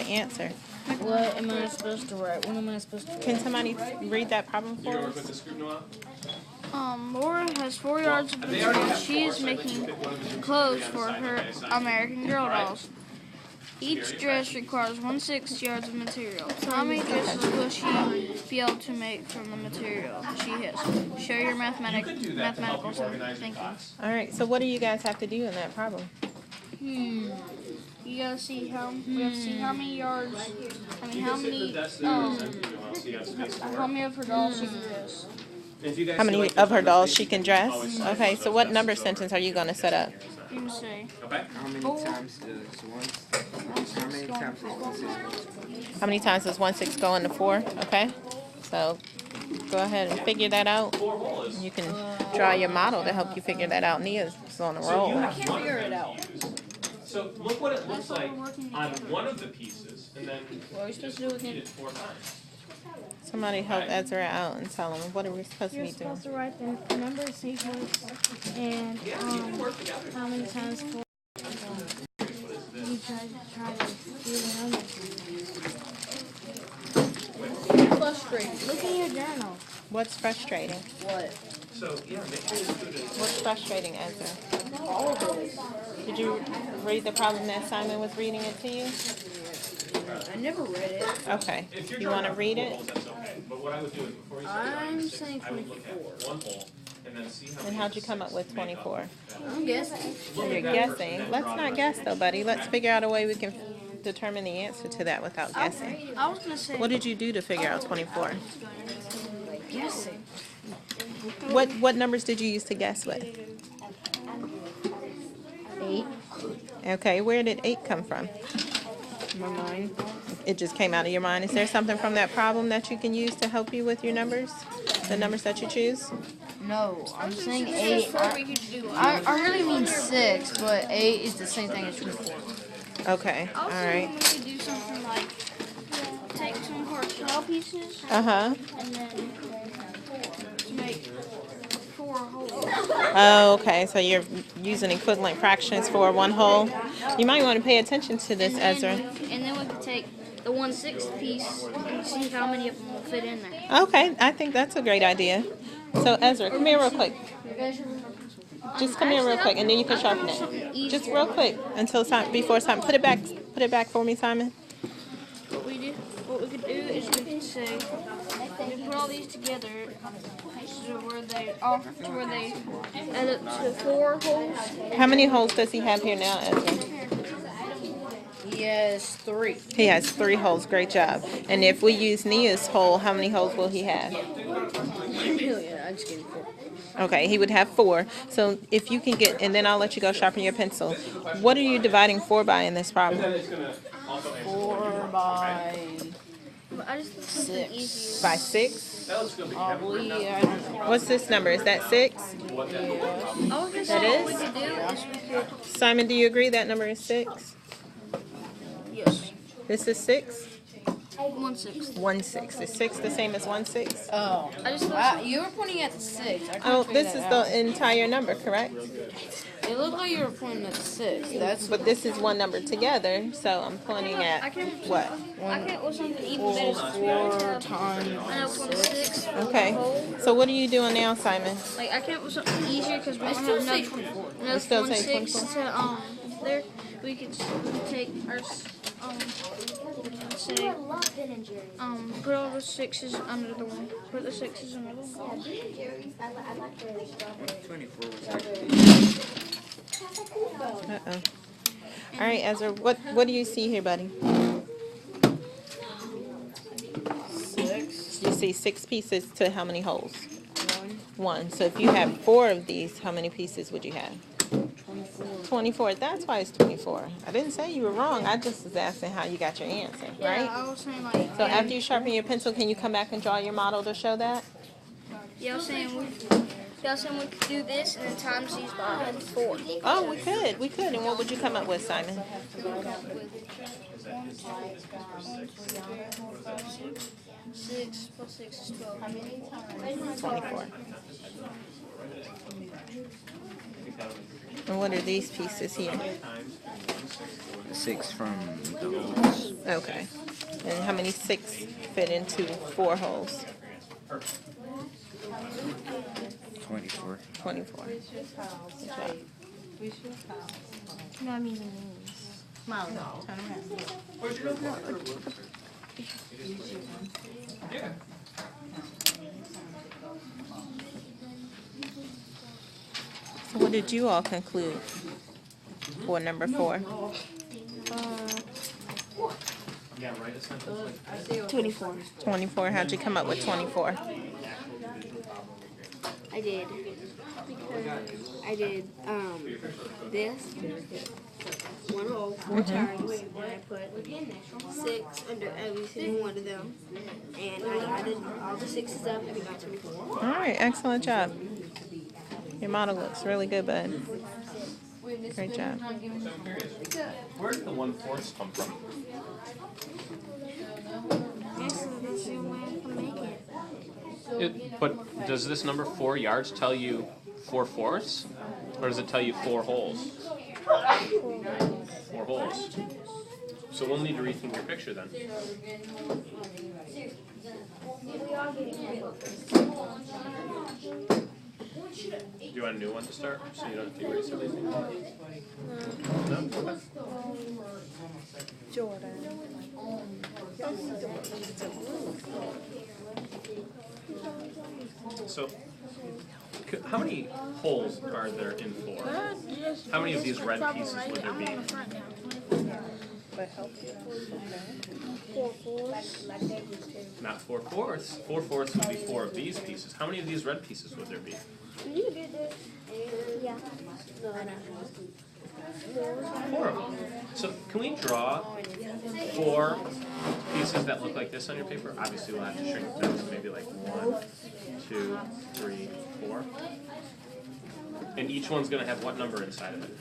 answer. What am I supposed to write? What am I supposed to write? Can somebody read that problem for us? Laura has 4 yards of material. She is making clothes for her American Girl dolls. Each dress requires 1/6 yards of material. How many dresses will she be able to make from the material she has? Show your mathematical thinking. All right, so what do you guys have to do in that problem? You gotta see how we have to see how many yards. I mean, how many of her dolls she can dress. How many of her dolls she can dress? Okay, so what number sentence are you going to set up? You can say. How many times does 1/6 go into 4? Okay, so go ahead and figure that out. You can draw your model to help you figure that out. Nia's on a roll. I can't figure it out. So look what it looks like on one of the pieces, and then What are we supposed to do with repeat it? it 4 times. Somebody help Ezra out and tell him what are we supposed to You're be doing. supposed to write the number sequence and how many times for you try to do the numbers. Frustrating. Look in your journal. What's frustrating? What? So yeah, make sure you do it. What's frustrating, Ezra? All of it. Did you read the problem that Simon was reading it to you? I never read it. Okay. If you're You want to drawing read out it? holes, that's okay. But what I would do is before you start drawing I'm the 6, saying I would look at 24. one hole and then see how And many how'd you of come the up with 6 make up 24? I'm guessing. You're guessing. Let's not guess though, buddy. Let's figure out a way we can determine the answer to that without guessing. I was gonna say. What did you do to figure out 24? Guessing. What numbers did you use to guess with? 8. Okay, where did 8 come from? My mind. It just came out of your mind. Is there something from that problem that you can use to help you with your numbers? The numbers that you choose? No, I'm saying There's 8. 4 we could do. I really mean 6, but 8 is the same thing as 24. Okay, all I was right. thinking we could do something like take some of our shell pieces Uh-huh. and then make 4 holes. Oh, okay, so you're using equivalent fractions for one whole. You might want to pay attention to this, Ezra. And then we could take the 1/6 piece and see how many of them will fit in there. Okay, I think that's a great idea. So Ezra, come here real quick. Just come here real quick, and then you can sharpen it. Just real quick until before Simon. Put it back for me, Simon. What we could do is we could say we put all these together to where they add up to 4 holes. How many holes does he have here now, Ezra? He has 3. He has 3 holes. Great job. And if we use Nia's hole, how many holes will he have? Really? I just gave him 4. Okay, he would have 4. So if you can get, and then I'll let you go sharpen your pencil. What are you dividing 4 by in this problem? 4 by I just think something 6. easy. By 6? Probably, I don't know. What's this number? Is that 6? I was gonna That say what is? we could do is we could Simon, do you agree that number is 6? yes, This is 6? 1/6. 1/6. Is 6 the same as 1/6? Oh. I just thought You were pointing at the 6. I couldn't Oh, figure this is that the out. entire number, correct? It looked like you were pointing at the 6. That's But this is one number together, so I'm pointing I at can't. what? I can't. What's something even better? is we always 4 have- times I know 1/6. Okay. So what are you doing now, Simon? Like I can't put something easier because we I don't still have say enough. 24. Enough still say 1/6 24. to there. We could take our say put all the 6s under the one. Put the 6s under the one. 24 was Uh-oh. All right, Ezra, what do you see here, buddy? 6. You see 6 pieces to how many holes? 1. 1. So if you have 4 of these, how many pieces would you have? 24. 24. That's why it's 24. I didn't say you were wrong. I just was asking how you got your answer, right? Yeah, I was saying like. So after you sharpen your pencil, can you come back and draw your model to show that? Yeah, I was saying Guys, and we could do this and then times these by 4. Oh, we could. And what would you come up with, Simon? 6 plus 6 is 12. 24. And what are these pieces here? 6 from the holes. Okay. And how many 6 fit into 4 holes? 24. 24. Good job. No, I mean the knees. Smile, no. Turn around. So what did you all conclude for number 4? Yeah, write a sentence like 24. 24. How'd you come up with 24? I did this 1 hole 4 times, and I put 6 under every single one of them, and I added all the 6s up and I got 24. All right. Excellent job. Your model looks really good, bud. Great job. where did the 1/4 come from? Actually, that's the only way I can make it. But does this number 4 yards tell you 4/4, or does it tell you 4 holes? 4 holes. So we'll need to rethink your picture then. Do you want a new one to start, so you don't have to erase everything? No? Okay. So, how many holes are there in 4? How many of these red pieces would there be? 4 fours. Not 4/4. 4/4 would be 4 of these pieces. How many of these red pieces would there be? You did this. Yeah. No, 4 of them. So can we draw 4 pieces that look like this on your paper? Obviously we'll have to shrink them down to maybe like 1, 2, 3, 4. And each one's going to have what number inside of it?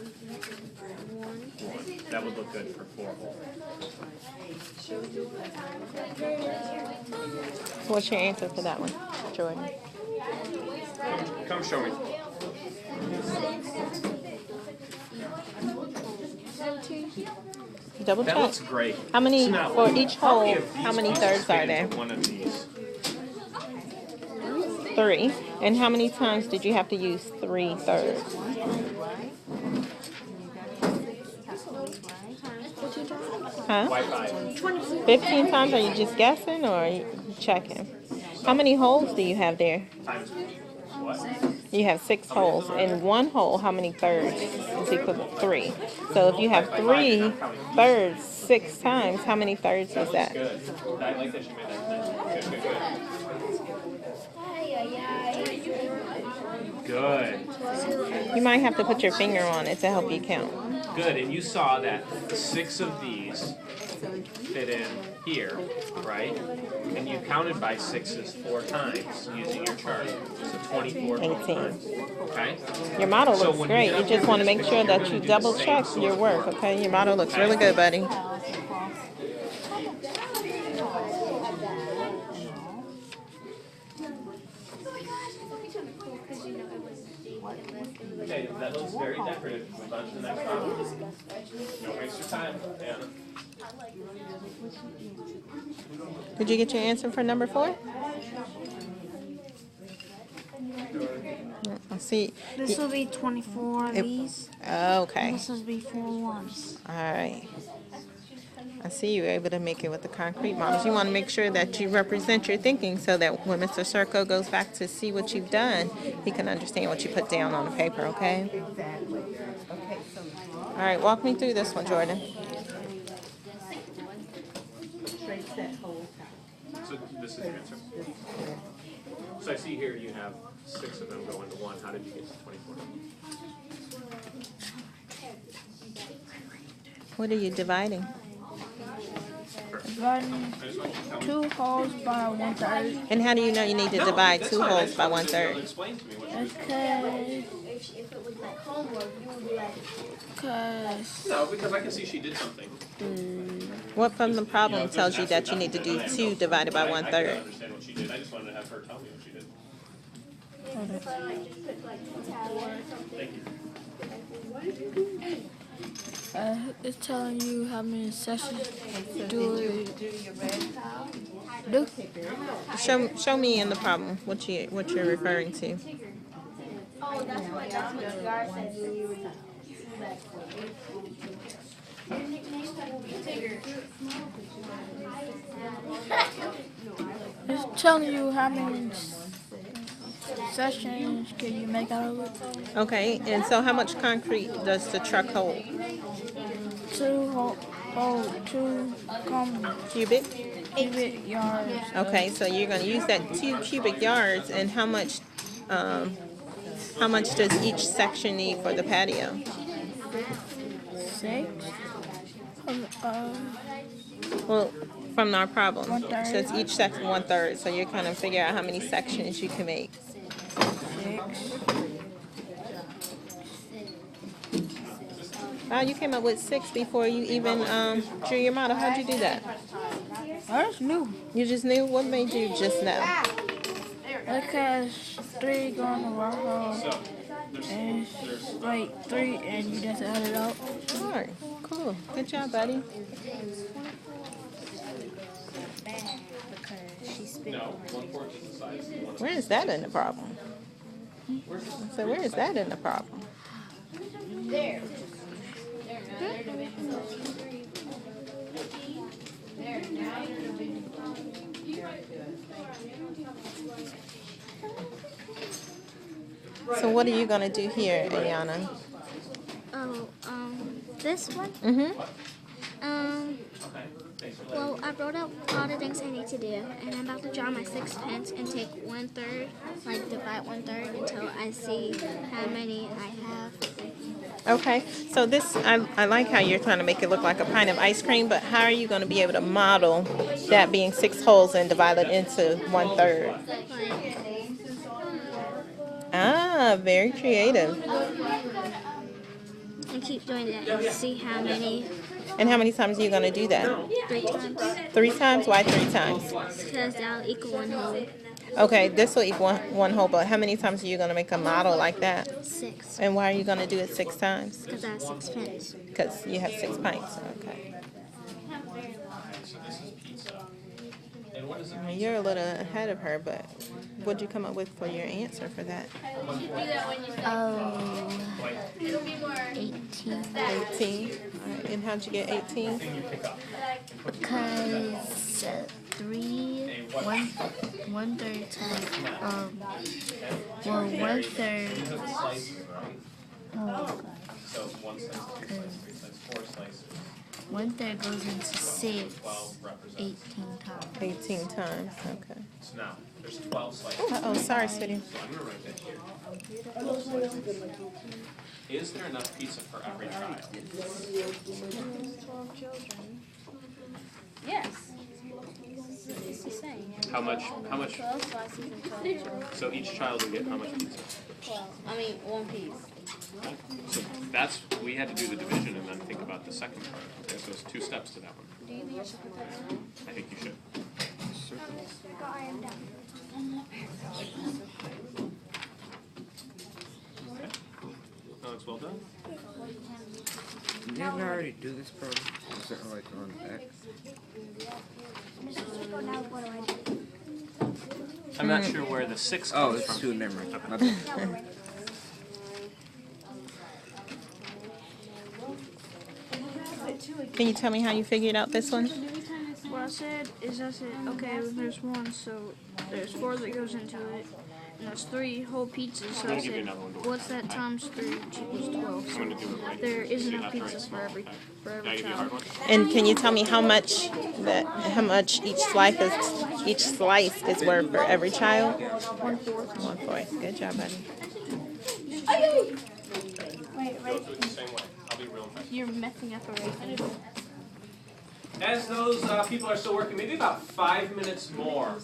1. That would look good for 4 holes. What's your answer for that one, Jordan? Come show me. Double That check. looks great. How many So now, for each how many hole? of these How many pieces thirds fit are there? into one of these? 3. And how many times did you have to use 3 thirds? Huh? Why 5? 15 times? Are you just guessing or are you checking? How many holes do you have there? Times what? You have 6 holes. In 1 hole, how many thirds is equal to 3? So if you have 3 thirds 6 times, how many thirds is that? Good. I like that you made that clear. Good. You might have to put your finger on it to help you count. Good. And you saw that 6 of these fit in here, right? And you counted by 6s 4 times using your chart. So 24 total 18. times. Okay? Your model So looks when great. you You have just your want to make picture, sure you're that gonna you do the double same check your source work, code. okay? Your model looks really good, buddy. Okay, that looks very decorative. Move on to the next problem. Don't waste your time, Anna. Did you get your answer for number 4? I see. This will be 24 of these. Okay. This will be 4 ones. All right. I see you were able to make it with the concrete models. You want to make sure that you represent your thinking so that when Mr. Serco goes back to see what you've done, he can understand what you put down on the paper, okay? Exactly. Okay, so All right, walk me through this one, Jordan. trace that whole time. So this is your answer. So I see here you have 6 of them go into 1. How did you get to 24? What are you dividing? dividing 2 wholes by 1/3. And how do you know you need to divide 2 wholes by 1/3? Explain to me what. Okay. If it was like homework, you would be like, Cause No, because I can see she did something. What from the problem tells you that you need to do 2 divided by I can 1/3? understand what she did. I just wanted to have her tell me what she did. if I like just put like 4 or something. Thank you. it's telling you how many sessions do it. Do your red tile. Do. Show me in the problem what you're referring to. Oh, that's what yard said when you were It's telling you how many sessions can you make out of it. Okay, and so how much concrete does the truck hold? 2 Cubic? cubic yards. Okay, so you're going to use that 2 cubic yards, and how much does each section need for the patio? 6. Well, from our problem, 1/3. it says each section 1/3, so you're kind of figure out how many sections you can make. 6. Wow, you came up with 6 before you even drew your model. How'd you do that? That's new. You just knew? What made you just know? Because 3 going to rock hole. And like 3 and you just add it up. All right, cool. Good job, buddy. No, 1/4 is the size. Where is that in the problem? So where is that in the problem? So what are you gonna do here, Ayana? Oh, this one? Mm-hmm. Well, I wrote out all the things I need to do, and I'm about to draw my 6 pence and take 1/3, like divide 1/3 until I see how many I have. Okay, so this, I like how you're trying to make it look like a pint of ice cream, but how are you going to be able to model that being 6 holes and divide it into 1/3? Like, Ah, very creative. and keep doing that and see how many. And how many times are you going to do that? 3 times. 3 times? Why 3 times? Because that'll equal 1 whole. Okay, this will equal one whole, but how many times are you going to make a model like that? 6. And why are you going to do it 6 times? Because I have 6 pence. Because you have 6 pints. Okay. So this is pizza. And what is it? Well, you're a little ahead of her, but what'd you come up with for your answer for that? Oh, 18. 18. All right, and how'd you get 18? Because 1/3 times, well, 1/3, oh, So 1 slice is 3 slices, 3 slices, 4 slices. 1/3 goes into 6, 12 represents. 18 times. 18 times. Okay. So now, there's 12 slices. Uh-oh, sorry, sweetie. So I'm going to write that here. 12 slices. Is there enough pizza for every child? Yes. It's the same. How much? 12 slices and 12 children. So each child will get how much pizza? 12. I mean, 1 piece. So that's, we had to do the division and then think about the second part. Okay, so there's 2 steps to that one. Do you think I should put that in? I think you should. I am down. Okay. That looks well done. Didn't I already do this problem? Is it like on X? Now what do I do? I'm not sure where the 6 Oh, comes it's from. 2 memory. My bad. Can you tell me how you figured out this one? What I said is I said, okay, well, there's 1, so there's 4 that goes into it. And there's 3 whole pizzas, so I I'll give you said, another one to work what's that times 3, which equals 12. I'm going to do it right. There is See, enough that's right. pizzas for every Can I give you a hard child. one? And can you tell me how much each slice is worth for every child? 1/4. 1/4. Good job, buddy. Go through it the same way. I'll be real fast. You're messing up already. as those people are still working, maybe about 5 minutes more.